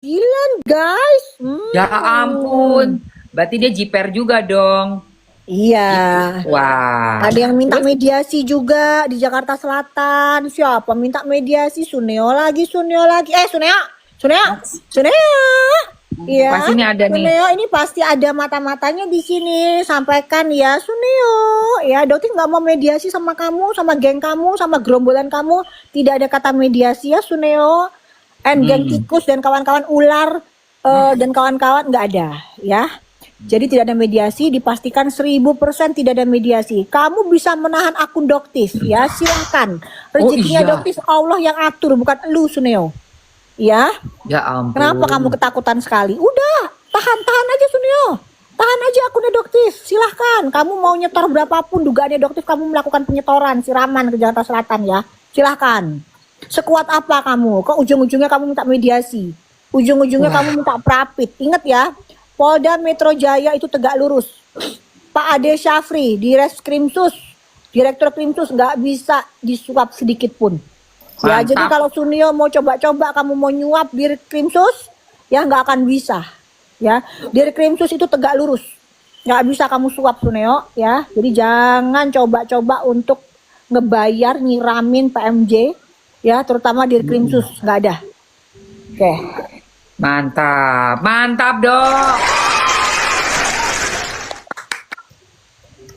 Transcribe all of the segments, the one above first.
9 guys. Ya ampun. Berarti dia jiper juga dong. Iya. Wah. Ada yang minta mediasi juga di Jakarta Selatan. Siapa minta mediasi? Suneo lagi. Suneo. Iya. Pasti ini ada nih. Suneo ini pasti ada mata-matanya di sini. Sampaikan ya Suneo. Ya, Dokter nggak mau mediasi sama kamu, sama geng kamu, sama gerombolan kamu. Tidak ada kata mediasi ya Suneo. Geng tikus dan kawan-kawan ular dan kawan-kawan nggak ada ya. Jadi tidak ada mediasi, dipastikan 1000% tidak ada mediasi. Kamu bisa menahan akun Doktif ya, silakan. Rezekinya Doktif Allah yang atur, bukan lu Suneo. Ya. Ya ampun. Kenapa kamu ketakutan sekali? Udah, tahan aja Suneo. Tahan aja akunnya Doktif, silahkan. Kamu mau nyetor berapapun dugaannya Doktif, kamu melakukan penyetoran, siraman ke Jakarta Selatan ya. Silahkan. Sekuat apa kamu? Kok ujung-ujungnya kamu minta mediasi? Ujung-ujungnya kamu minta prapit. Ingat ya, Polda Metro Jaya itu tegak lurus. Pak Ade Syafri di Reskrimsus, Direktur Krimsus nggak bisa disuap sedikit pun. Ya, jadi kalau Sunio mau coba-coba kamu mau nyuap di Krimsus, ya nggak akan bisa. Ya, di Krimsus itu tegak lurus, nggak bisa kamu suap Sunio. Ya, jadi jangan coba-coba untuk ngebayar nyiramin PMJ, ya terutama di Krimsus nggak ada. Oke. Mantap dok.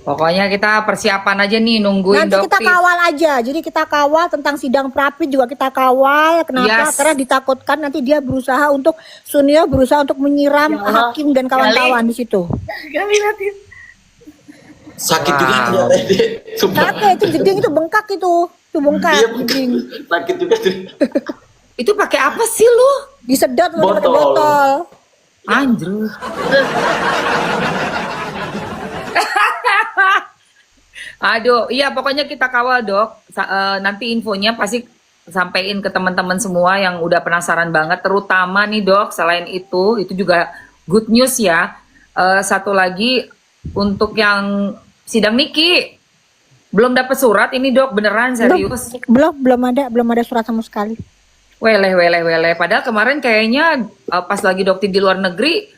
Pokoknya kita persiapan aja nih nungguin Nanti kita Doktif. kawal aja. Jadi kita kawal tentang sidang Prapit juga kita kawal. Kenapa? Karena ditakutkan nanti dia berusaha untuk Sunio berusaha untuk menyiram hakim dan kawan-kawan di situ. Sakit juga ternyata ini. Sakit itu jeding itu bengkak itu bengkak. Iya, sakit juga tuh. Itu pakai apa sih lu? Disedot pakai Botol. botol. Anjir. Aduh, iya pokoknya kita kawal dok. Nanti infonya pasti sampein ke teman-teman semua yang udah penasaran banget. Terutama nih dok, selain itu juga good news ya. Satu lagi untuk yang sidang Niki belum dapat surat ini dok, beneran serius? Belum ada surat sama sekali. Weleh. Padahal kemarin kayaknya pas lagi Dokter di luar negeri,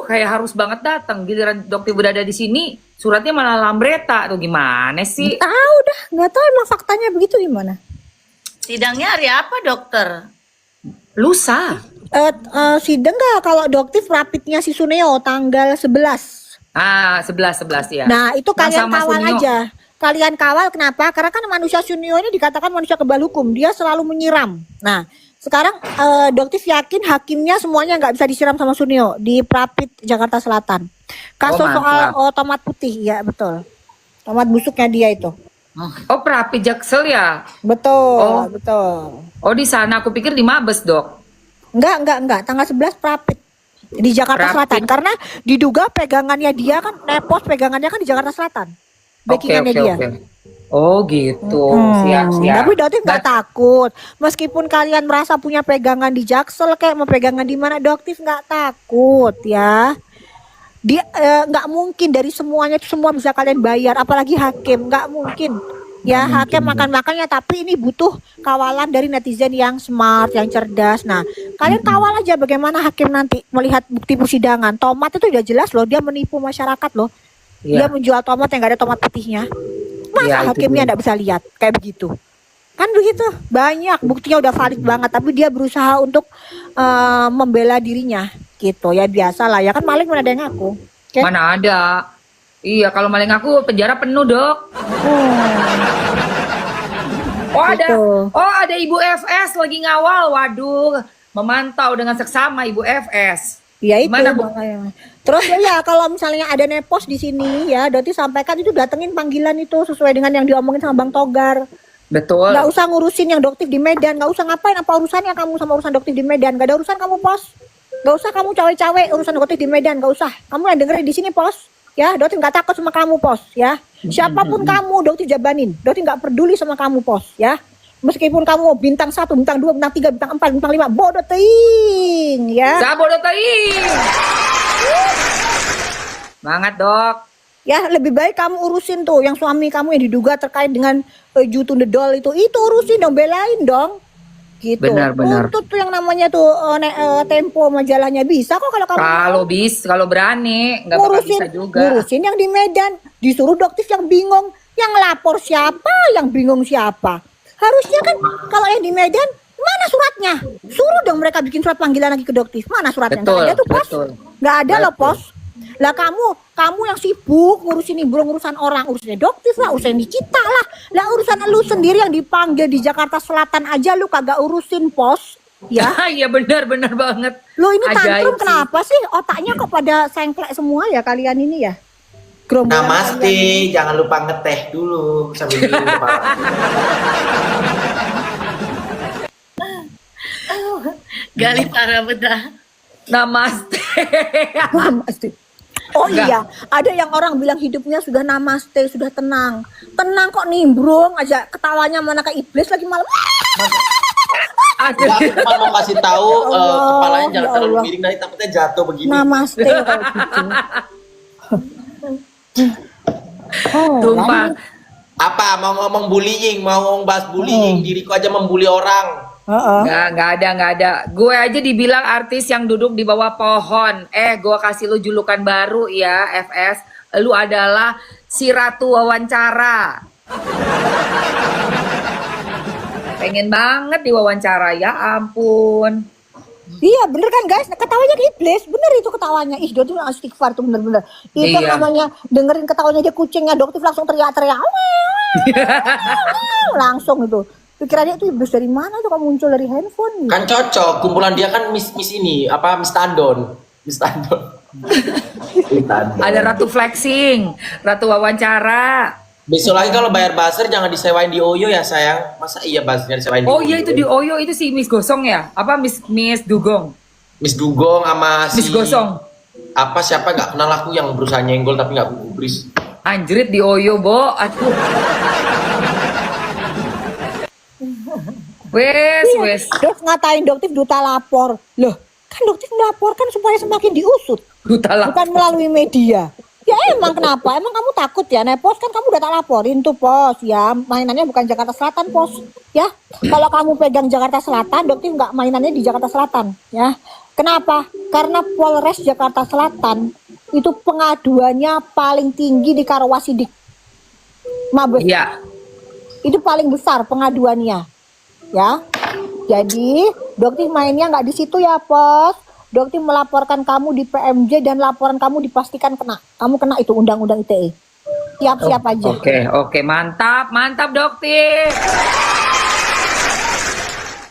kayak harus banget datang. Giliran Dokter udah ada di sini, suratnya malah lambreta. Tuh gimana sih? Nggak tahu emang faktanya begitu gimana. Sidangnya hari apa dokter? Lusa. Sidang nggak kalau Doktif rapidnya si Suneo tanggal 11. 11 ya. Nah itu kalian sama kawal Sunio. aja. Kalian kawal kenapa? Karena kan manusia Sunio ini dikatakan manusia kebal hukum. Dia selalu menyiram. Nah sekarang Doktif yakin hakimnya semuanya nggak bisa disiram sama Sunio di Prapit Jakarta Selatan. Kasus soal tomat putih, ya betul. Tomat busuknya dia itu. Oh, Prapit Jaksel ya? Betul, betul. Oh, di sana aku pikir di Mabes, Dok. Enggak. Tanggal 11 Prapit di Jakarta Selatan. Karena diduga pegangannya dia kan, nepos pegangannya kan di Jakarta Selatan. Backingannya dia. Oh gitu, siap. Tapi Doktif nggak takut. Meskipun kalian merasa punya pegangan di Jaksel kayak mau pegangan di mana, Doktif nggak takut ya. Dia nggak mungkin dari semuanya itu semua bisa kalian bayar, apalagi hakim nggak mungkin. Ya hakim makan-makannya, tapi ini butuh kawalan dari netizen yang smart, yang cerdas. Nah, kalian kawal aja bagaimana hakim nanti melihat bukti persidangan. Tomat itu udah jelas loh, dia menipu masyarakat loh. Dia menjual tomat yang nggak ada tomat putihnya. Masa hakimnya nggak bisa lihat kayak begitu? Kan begitu, banyak buktinya udah valid banget, tapi dia berusaha untuk membela dirinya gitu. Ya biasa lah, ya kan maling mana ada yang ngaku. Okay? Mana ada. Iya, kalau maling aku penjara penuh, Dok. Ada Ibu FS lagi ngawal. Waduh, memantau dengan seksama Ibu FS. Ya itu Gimana, Bu? Terus ya kalau misalnya ada nepos di sini ya, Doti sampaikan itu datengin panggilan itu sesuai dengan yang diomongin sama Bang Togar. Betul. Nggak usah ngurusin yang Doktif di Medan, nggak usah ngapain, apa urusannya kamu sama urusan Doktif di Medan? Gak ada urusan kamu pos. Nggak usah kamu cawe-cawe urusan Doktif di Medan, nggak usah. Kamu yang dengerin di sini pos. Ya, Doktif nggak takut sama kamu pos. Ya, siapapun kamu Doktif jabanin. Doktif nggak peduli sama kamu pos. Ya. Meskipun kamu bintang 1, bintang 2, bintang 3, bintang 4, bintang 5, bodoh ting, ya. Bodoh ting. Banget, Dok. Ya, lebih baik kamu urusin tuh yang suami kamu yang diduga terkait dengan Jutun the Doll itu urusin dong, belain dong. gitu. Benar. Tuntut tuh yang namanya tuh Tempo majalahnya bisa kok kalau kamu Kalau berani, nggak bakal bisa juga. ngurusin yang di Medan, disuruh dokter yang bingung, yang lapor siapa, yang bingung siapa. Harusnya kan kalau yang di Medan mana suratnya? Suruh dong mereka bikin surat panggilan lagi ke dokter. Mana suratnya? Nggak ada tuh pos. Nggak ada loh pos. Lah kamu yang sibuk ngurusin urusan orang, urusannya dokter lah, urusan di kita lah. Lah urusan lu sendiri yang dipanggil di Jakarta Selatan aja lu kagak urusin pos, ya? Iya benar banget. Lu ini Ajaib tantrum sih. kenapa sih? Otaknya kok pada sengklek semua ya kalian ini ya? Gerombolan Namaste, kalian. jangan lupa ngeteh dulu sambil lupa. Gali parah bedah. Namaste. Namaste. Oh Enggak. iya, ada yang orang bilang hidupnya sudah namaste, sudah tenang. Tenang kok nimbrung aja, ketawanya mana ke iblis lagi malam. Aduh. Ya, aku cuma mau kasih tahu Ya Allah, kepalanya jangan ya terlalu Allah. miring nanti takutnya jatuh begini. Namaste kalau gitu. Oh, Sumpah. lanjut. Apa mau ngomong bullying, mau ngomong bahas bullying, diriku aja membuli orang. Heeh. Nggak ada. Gue aja dibilang artis yang duduk di bawah pohon. Gue kasih lu julukan baru ya, FS. Lu adalah si Ratu Wawancara. Pengen banget diwawancara, ya ampun. Iya bener kan guys, ketawanya ke iblis, bener itu ketawanya. Ih dia tuh istighfar tuh bener-bener. Itu Iya. namanya dengerin ketawanya dia kucingnya, dokter langsung teriak-teriak. Langsung itu. Pikirannya itu iblis dari mana tuh kok muncul dari handphone? Kan cocok, kumpulan dia kan Miss ini, apa Miss Tandon. Miss Tandon. Miss Tandon. Ada Ratu Flexing, Ratu Wawancara. Besok lagi kalau bayar buzzer jangan disewain di Oyo ya sayang. Masa iya buzzernya disewain di Oh Oyo? iya itu di Oyo itu si Miss Gosong ya? Apa Miss Dugong? Miss Dugong sama si Miss Gosong. apa siapa nggak kenal aku yang berusaha nyenggol tapi nggak gubris. Anjrit di Oyo, Bo. Aduh. Wes. Dok ngatain dokter duta lapor. Loh, kan dokter melaporkan supaya semakin diusut, Duta lah. bukan melalui media. Ya emang kenapa? Emang kamu takut ya? Nah, pos kan kamu udah tak laporin tuh pos ya. Mainannya bukan Jakarta Selatan pos ya. Kalau kamu pegang Jakarta Selatan, dokter nggak mainannya di Jakarta Selatan ya. Kenapa? Karena Polres Jakarta Selatan itu pengaduannya paling tinggi di Karawasidik. Mabes. Iya. Itu paling besar pengaduannya ya. Jadi dokter mainnya nggak di situ ya pos. Dokter melaporkan kamu di PMJ dan laporan kamu dipastikan kena. Kamu kena itu undang-undang ITE. Siap-siap aja. Oke, mantap dokter.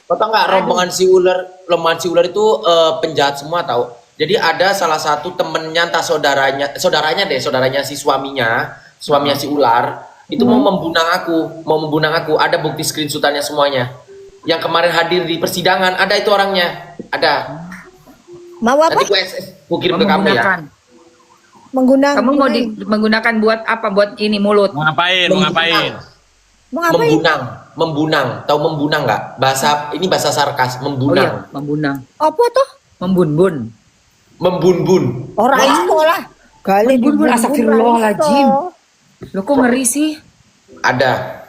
Kau tau nggak rombongan si ular itu penjahat semua tahu. Jadi ada salah satu temennya entah saudaranya si suaminya si ular itu mau membunang aku. Ada bukti screenshotannya semuanya. Yang kemarin hadir di persidangan ada itu orangnya. Ada. Mau apa? Nanti ku kirim ke kamu ya. Menggunakan. Kamu mau menggunakan buat apa? Buat ini mulut. Mau ngapain? Mau ngapain? Membunang. Tahu membunang nggak? Ini bahasa sarkas. Oh Membunang. iya, membunang. Apa tuh? Membun-bun. Membun-bun. Orang itu lah. Kali Membun-bun, astagfirullahaladzim. Lo kok ngeri sih? Ada.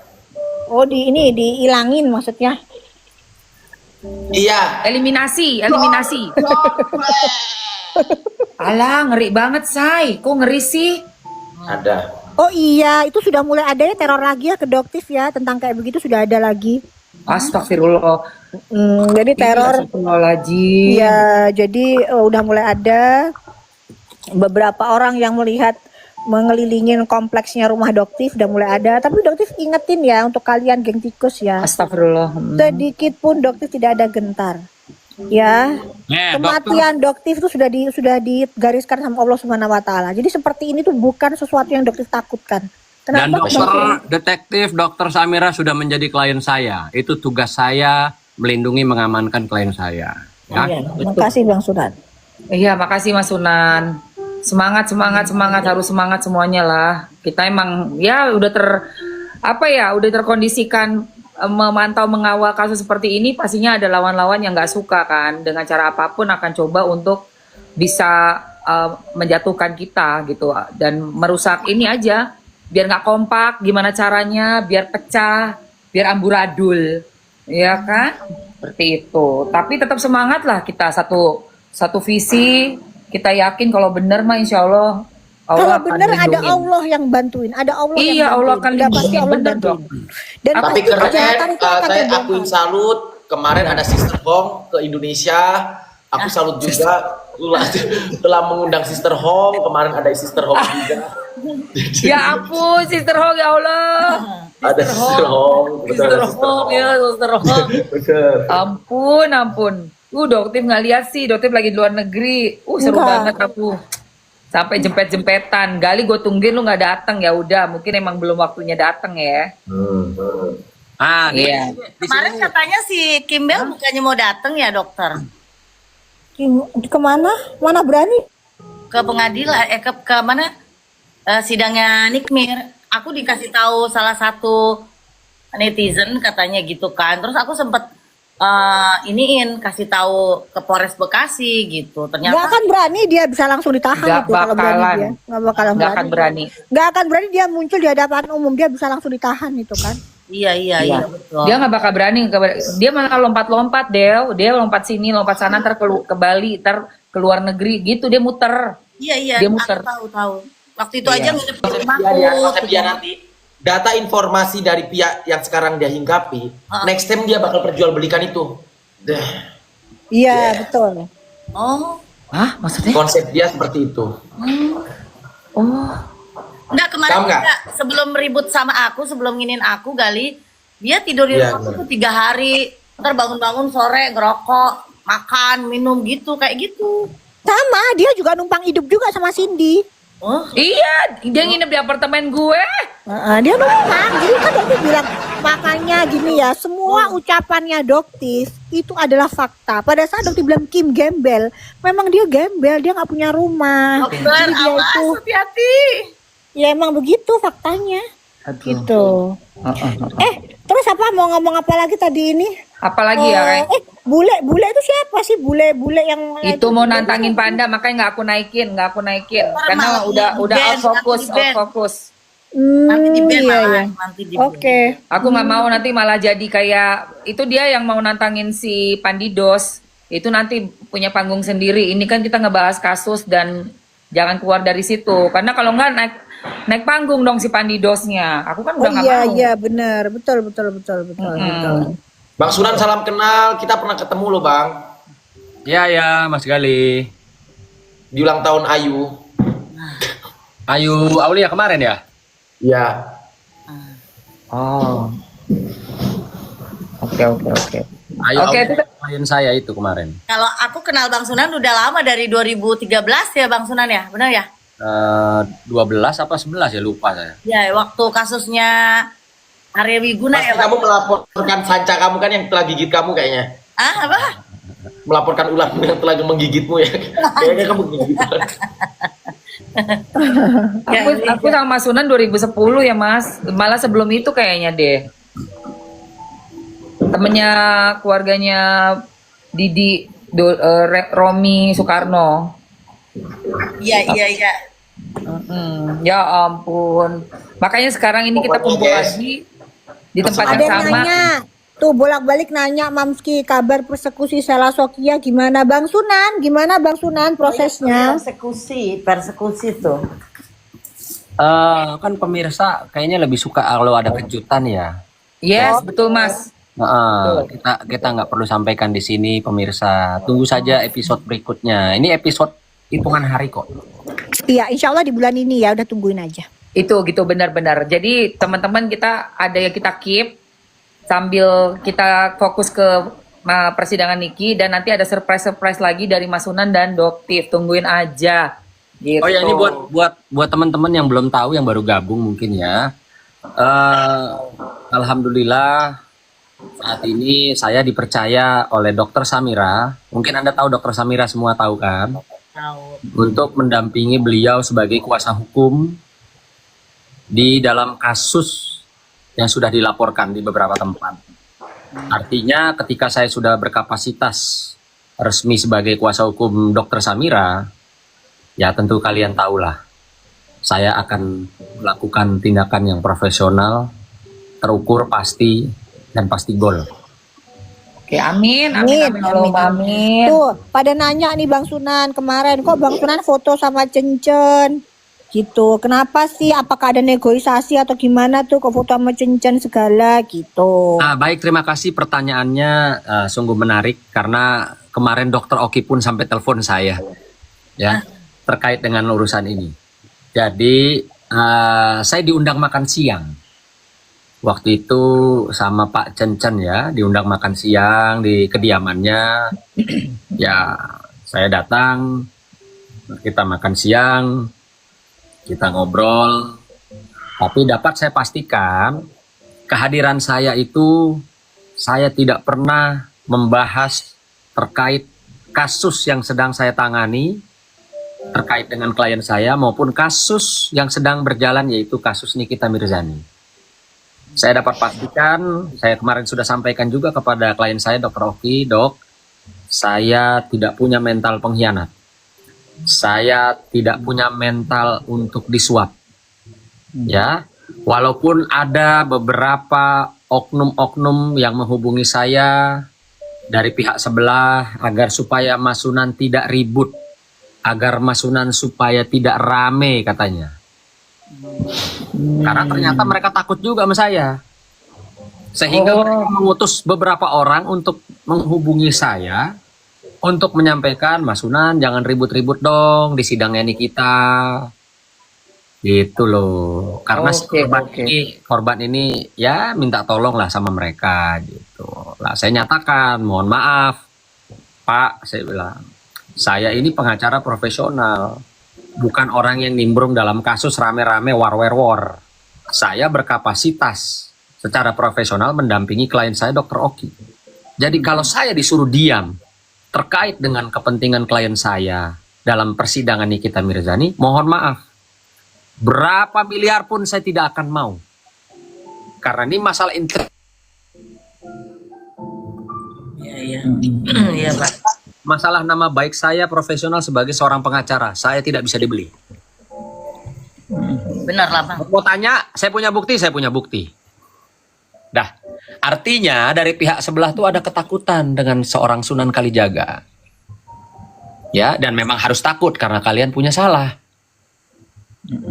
Oh dihilangin maksudnya. Iya. Eliminasi. Alah, ngeri banget, Say. Kok ngeri sih? Ada. Oh iya, itu sudah mulai ada ya teror lagi ya kedoktif ya tentang kayak begitu sudah ada lagi. Astagfirullah. Jadi teror. Astagfirullahaladzim. Ya, jadi udah mulai ada beberapa orang yang melihat mengelilingin kompleksnya rumah doktif udah mulai ada. Tapi doktif ingetin ya untuk kalian geng tikus ya. Astagfirullah. Sedikit pun doktif tidak ada gentar. Ya. Kematian doktif itu sudah digariskan sama Allah Subhanahu wa taala. Jadi seperti ini tuh bukan sesuatu yang doktif takutkan. Dan Kenapa? dokter Samira sudah menjadi klien saya. Itu tugas saya melindungi mengamankan klien saya. Ya. Iya, terima kasih Bang Sunan. Iya, makasih Mas Sunan. Semangat, harus semangat semuanya lah. Kita emang ya udah terkondisikan memantau mengawal kasus seperti ini, pastinya ada lawan-lawan yang nggak suka kan, dengan cara apapun akan coba untuk bisa menjatuhkan kita gitu dan merusak ini aja, biar nggak kompak, gimana caranya biar pecah, biar amburadul, ya kan? Seperti itu. Tapi tetap semangat lah kita satu visi. Kita yakin kalau benar mah insya Allah Kalau Allah akan benar ada lindungin. Allah yang bantuin, ada Allah yang Iya, bantuin. Allah akan Udah pasti lindungin, Allah bener, bantuin. Dok. Dan Tapi pasti keren, kejahatan itu akan saya terbongkar. akuin salut. Kemarin ada Sister Home ke Indonesia. Aku salut juga telah mengundang Sister Home. Kemarin ada Sister Home juga. Ya ampun, Sister Hong ya Allah. Ada Sister Home. betul, Sister ada Sister Hong ya, Sister Hong. Betul. Ampun. Doktif nggak lihat sih, Doktif lagi di luar negeri. Seru Enggak. banget aku. Sampai jempet-jempetan. Gali gue tungguin lu nggak datang ya udah, mungkin emang belum waktunya datang ya. Ah, Iya. Kemarin katanya si Kimbel bukannya mau datang ya dokter Kemana? Mana berani? ke pengadilan ke mana sidangnya Nikmir. Aku dikasih tahu salah satu netizen katanya gitu kan. Terus aku sempet kasih tahu ke Polres Bekasi gitu. Nggak Ternyata akan berani, dia bisa langsung ditahan Nggak itu kalau berani bakalan. dia. Nggak bakalan Nggak akan berani. Nggak akan berani dia muncul di hadapan umum, dia bisa langsung ditahan itu kan. iya betul. Dia nggak bakal berani. Dia malah lompat-lompat, Dia lompat sini, lompat sana, ntar ke Bali, ntar ke luar negeri gitu. Dia muter. Iya, Dia aku muter. tahu. Waktu itu Iya. aja nginep di rumahku. Konsep dia nanti data informasi dari pihak yang sekarang dia hinggapi, next time dia bakal perjualbelikan itu. Iya, betul. Oh, Hah? Maksudnya? Konsep dia seperti itu. Oh. enggak kemarin Tahu nggak? juga sebelum ribut sama aku, sebelum nginin aku Gali, dia tidur di Iya, rumahku benar. tuh 3 hari. Ntar bangun-bangun sore ngerokok, makan, minum gitu, kayak gitu. Sama, dia juga numpang hidup juga sama Cindy. Oh, Iya, dia nginep di apartemen gue. Dia numpang, jadi kan Doktif bilang, makanya gini ya, semua ucapannya Doktif itu adalah fakta. Pada saat Doktif bilang Kim gembel, memang dia gembel, dia nggak punya rumah. dokter, Jadi dia awas, itu, hati-hati. ya emang begitu faktanya. Gitu. Terus apa mau ngomong apa lagi tadi ini? Apalagi ya, Rek? Bule itu siapa sih bule yang Itu mau nantangin Panda, makanya nggak aku naikin. Karena malah udah di-ban, out di-ban. fokus. Nanti di ban iya, malah, iya. nanti di ban. Oke. Aku nggak mau nanti malah jadi kayak itu dia yang mau nantangin si Pandidos. Itu nanti punya panggung sendiri. Ini kan kita ngebahas kasus dan jangan keluar dari situ. Karena kalau nggak naik panggung dong si Pandidosnya. Aku kan udah nggak mau. Iya benar, betul. Bang Sunan salam kenal, kita pernah ketemu loh Bang. ya Mas Gali. Di ulang tahun Ayu. Ayu Aulia kemarin ya? Iya. Oh. Oke. Ayu Oke, Aulia itu- klien saya itu kemarin. Kalau aku kenal Bang Sunan udah lama dari 2013 ya Bang Sunan ya, benar ya? 12 apa 11 ya lupa saya. Ya, waktu kasusnya Arya Wiguna Pasti ya Bang. kamu melaporkan sanca kamu kan yang telah gigit kamu kayaknya. Ah, apa? Melaporkan ular yang telah menggigitmu ya. Kayaknya kamu gigit. Aku sama Mas Sunan 2010 ya Mas. Malah sebelum itu kayaknya deh. Temennya keluarganya Didi Romi Soekarno. Iya. Ya ampun. Makanya sekarang ini kita kumpul Pokoknya, guys, lagi di tempat Ada yang yang sama. nanya, tuh bolak-balik nanya Mamski kabar persekusi Sela Sokia gimana Bang Sunan? Gimana Bang Sunan prosesnya? Persekusi tuh. Kan pemirsa kayaknya lebih suka kalau ada kejutan ya. Yes, betul Mas. Kita nggak perlu sampaikan di sini pemirsa. Tunggu saja episode berikutnya. Ini episode hitungan hari kok. Iya, insya Allah di bulan ini ya, udah tungguin aja. Itu gitu benar-benar. Jadi teman-teman kita ada yang kita keep sambil kita fokus ke persidangan Niki dan nanti ada surprise lagi dari Mas Sunan dan Doktif. Tungguin aja. Gitu. Oh ya ini buat teman-teman yang belum tahu yang baru gabung mungkin ya. Alhamdulillah saat ini saya dipercaya oleh Dokter Samira. Mungkin Anda tahu Dokter Samira, semua tahu kan? Tahu. Untuk mendampingi beliau sebagai kuasa hukum di dalam kasus yang sudah dilaporkan di beberapa tempat. Artinya ketika saya sudah berkapasitas resmi sebagai kuasa hukum Dokter Samira, ya tentu kalian tahulah, saya akan melakukan tindakan yang profesional, terukur, pasti, dan pasti gol. Oke, amin, amin, amin, Allahumma amin. Tuh, pada nanya nih Bang Sunan kemarin, kok Bang Sunan foto sama Cencen? Gitu. Kenapa sih? Apakah ada negosiasi atau gimana tuh kok foto sama Cencen segala gitu? Baik, terima kasih pertanyaannya, sungguh menarik karena kemarin Dokter Oki pun sampai telepon saya ya terkait dengan urusan ini. Jadi saya diundang makan siang. Waktu itu sama Pak Cencen ya, diundang makan siang di kediamannya. Ya, saya datang, kita makan siang, kita ngobrol. Tapi dapat saya pastikan, kehadiran saya itu, saya tidak pernah membahas terkait kasus yang sedang saya tangani, terkait dengan klien saya, maupun kasus yang sedang berjalan, yaitu kasus Nikita Mirzani. Saya dapat pastikan, saya kemarin sudah sampaikan juga kepada klien saya, Dr. Oki, Dok, saya tidak punya mental pengkhianat. Saya tidak punya mental untuk disuap. Ya, walaupun ada beberapa oknum-oknum yang menghubungi saya dari pihak sebelah agar supaya Mas Sunan tidak ribut, agar Mas Sunan supaya tidak rame katanya. Karena ternyata mereka takut juga sama saya. Sehingga mereka mengutus beberapa orang untuk menghubungi saya untuk menyampaikan, Mas Sunan jangan ribut-ribut dong di sidangnya Nikita. Gitu loh. Karena si korban ini ya minta tolong lah sama mereka gitu. Lah saya nyatakan, mohon maaf Pak, saya bilang, saya ini pengacara profesional, bukan orang yang nimbrung dalam kasus rame-rame war. Saya berkapasitas secara profesional mendampingi klien saya, Dr. Oki. Jadi kalau saya disuruh diam terkait dengan kepentingan klien saya dalam persidangan Nikita Mirzani, mohon maaf. Berapa miliar pun saya tidak akan mau. Karena ini masalah Iya, Pak. masalah nama baik saya profesional sebagai seorang pengacara. Saya tidak bisa dibeli. Benar lah, Bang. Mau tanya, saya punya bukti. Dah, artinya dari pihak sebelah tuh ada ketakutan dengan seorang Sunan Kalijaga. Ya, dan memang harus takut karena kalian punya salah.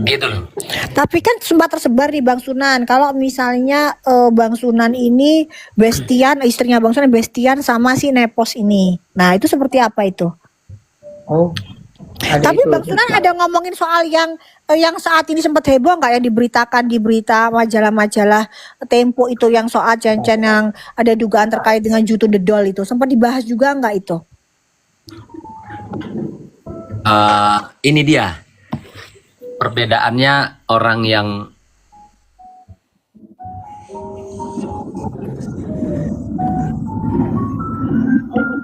Gitu loh. Tapi kan sempat tersebar nih Bang Sunan, kalau misalnya Bang Sunan ini bestian, istrinya Bang Sunan bestian sama si Nepos ini. Nah, itu seperti apa itu? Oh. Tapi Bang Sunan ada ngomongin soal yang saat ini sempat heboh nggak yang diberitakan di berita majalah-majalah Tempo itu, yang soal Cencen yang ada dugaan terkait dengan Jutun the Doll itu, sempat dibahas juga nggak itu? Ini dia perbedaannya orang yang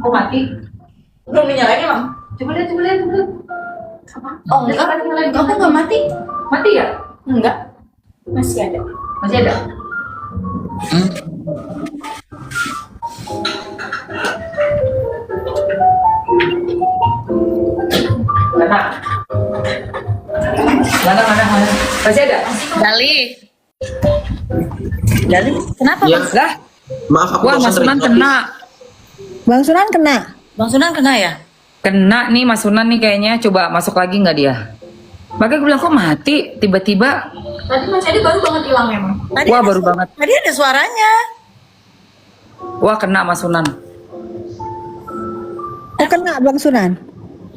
mati. Belum dinyalain ya, Bang? Coba lihat. Oh, enggak, kamu nggak mati? Mati ya? Enggak. Masih ada. Mana? Masih ada? Gali, kenapa, Ya, Bang? Lah, maaf aku wah, barusan Mas Sunan terima. kena. Bang Sunan kena. Bang Sunan kena ya? Kena nih Mas Sunan nih kayaknya. Coba masuk lagi nggak dia? Makanya gue bilang kok mati tiba-tiba. Tadi Mas Edi baru banget hilang memang. Tadi Wah, ada baru banget. Tadi ada suaranya. Wah, kena Mas Sunan. Oh, kena Bang Sunan.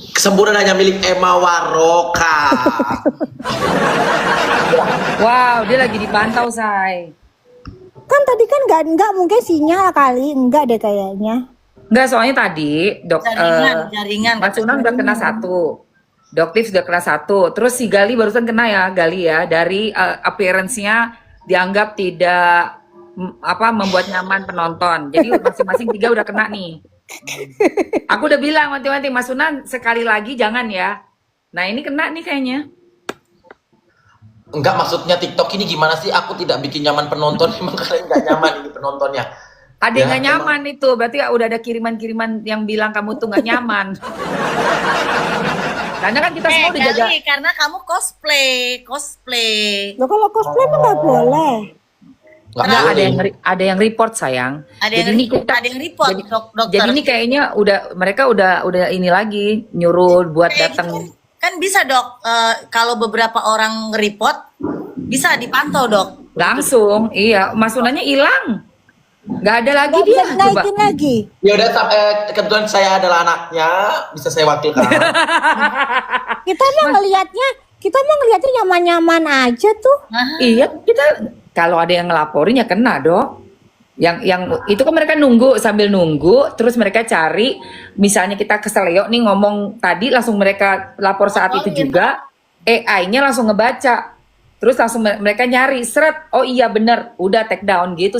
Kesembuhan hanya milik Emma Waroka. Wow, dia lagi dipantau, Say. Kan tadi kan nggak mungkin sinyal kali, enggak deh kayaknya. Enggak, soalnya tadi Jaringan. Mas Sunan udah kena 1. Doktif sudah kena 1. Terus si Gali barusan kena ya, Gali ya. Dari appearance-nya dianggap tidak membuat nyaman penonton. Jadi masing-masing 3 udah kena nih. Aku udah bilang wanti-wanti Mas Sunan sekali lagi jangan ya. Nah, ini kena nih kayaknya. Enggak, maksudnya TikTok ini gimana sih? Aku tidak bikin nyaman penonton. Emang kalian nggak nyaman ini penontonnya? Ada Ya, yang nggak nyaman itu, berarti udah ada kiriman-kiriman yang bilang kamu tuh nggak nyaman. Karena kan kita semua udah jaga. Gali, karena kamu cosplay. Loh, kalau cosplay mah nggak boleh. Nggak Enggak, boleh. ada yang report sayang. Ada Jadi yang ini report, kita ada yang report, jadi, dokter. jadi ini kayaknya mereka udah ini lagi nyuruh buat Kayak datang gitu kan bisa dok, kalau beberapa orang report bisa dipantau dok. langsung. Iya, Mas Unanya hilang. Nggak ada lagi Nggak dia. bisa Coba. dinaikin lagi. Ya udah, kebetulan saya adalah anaknya, bisa saya wakilkan. Kita mah ngelihatnya nyaman-nyaman aja tuh. Iya, kita kalau ada yang ngelaporin ya kena, Dok. Yang itu kan mereka nunggu sambil nunggu, terus mereka cari, misalnya kita keseleo nih ngomong tadi, langsung mereka lapor saat itu juga, AI-nya langsung ngebaca, terus langsung mereka nyari, seret, oh iya bener, udah take down gitu.